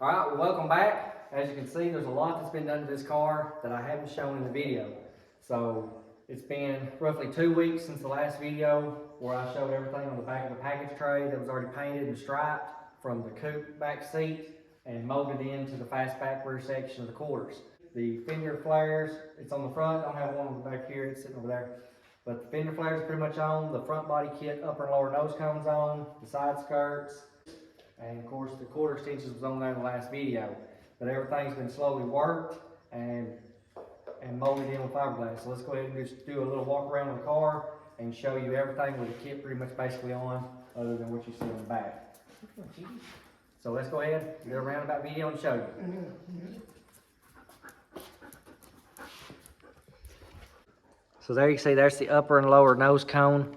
Alright, well, welcome back. As you can see, there's a lot that's been done to this car that I haven't shown in the video. So it's been roughly 2 weeks since the last video where I showed everything on the back of the package tray that was already painted and striped from the coupe back seat and molded into the fastback rear section of the quarters. The fender flares, it's on the front. I don't have one on the back here, it's sitting over there. But the fender flares are pretty much on. The front body kit, upper and lower nose cones on, the side skirts. And of course the quarter extensions was on there in the last video. But everything's been slowly worked and molded in with fiberglass. So let's go ahead and just do a little walk around the car and show you everything with the kit pretty much basically on, other than what you see on the back. So let's go ahead, do a roundabout video and show you. So there you see there's the upper and lower nose cone.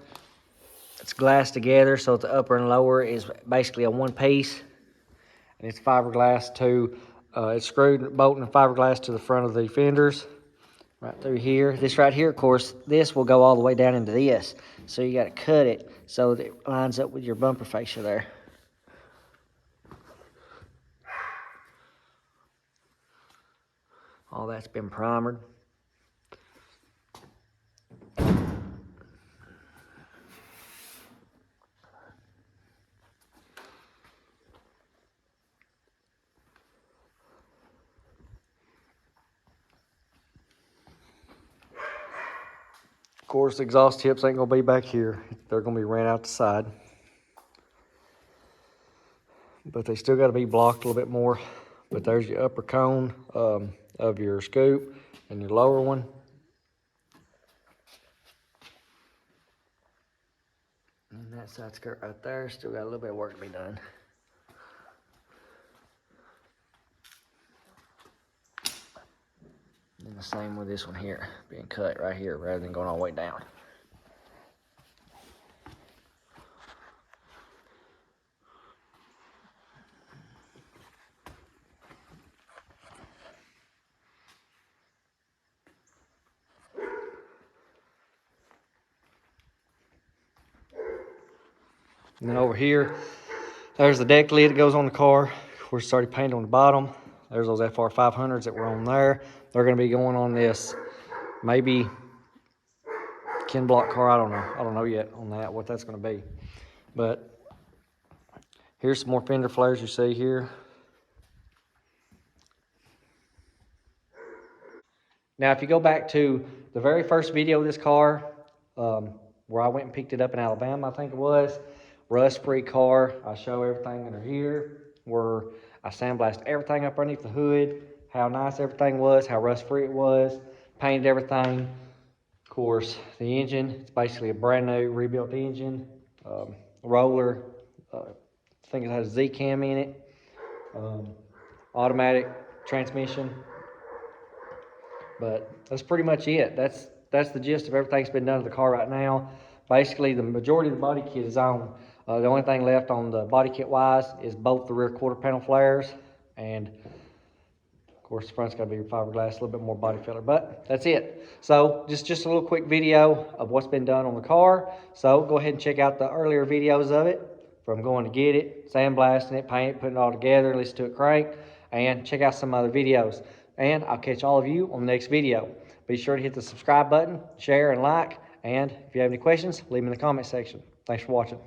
It's glassed together, so the upper and lower is basically a one piece. And it's fiberglass to, it's screwed, bolting fiberglass to the front of the fenders. Right through here. This right here, of course, this will go all the way down into this. So you got to cut it so that it lines up with your bumper fascia there. All that's been primered. Of course, the exhaust tips ain't gonna be back here. They're gonna be ran out the side. But they still gotta be blocked a little bit more. But there's your upper cone of your scoop and your lower one. And that side skirt right there, still got a little bit of work to be done. And the same with this one here, being cut right here rather than going all the way down. And then over here, there's the deck lid that goes on the car. Of course, it's already painted on the bottom. There's those FR 500s that were on there. They're going to be going on this, maybe Ken block car. I don't know yet on that, what that's going to be. But here's some more fender flares you see here. Now, if you go back to the very first video of this car, where I went and picked it up in Alabama, I think it was, rust-free car. I show everything under here, where I sandblasted everything up underneath the hood, how nice everything was, how rust-free it was, painted everything. Of course, the engine, it's basically a brand new rebuilt engine, roller, I think it has a Z-cam in it, automatic transmission. But that's pretty much it. That's the gist of everything that's been done to the car right now. Basically, the majority of the body kit is on. The only thing left on the body kit wise is both the rear quarter panel flares, and of course the front's got to be fiberglass, a little bit more body filler, but that's it. So just a little quick video of what's been done on the car. So go ahead and check out the earlier videos of it, from going to get it, sandblasting it, paint it, putting it all together, listen to it crank, and check out some other videos. And I'll catch all of you on the next video. Be sure to hit the subscribe button, share and like, and if you have any questions, leave them in the comment section. Thanks for watching.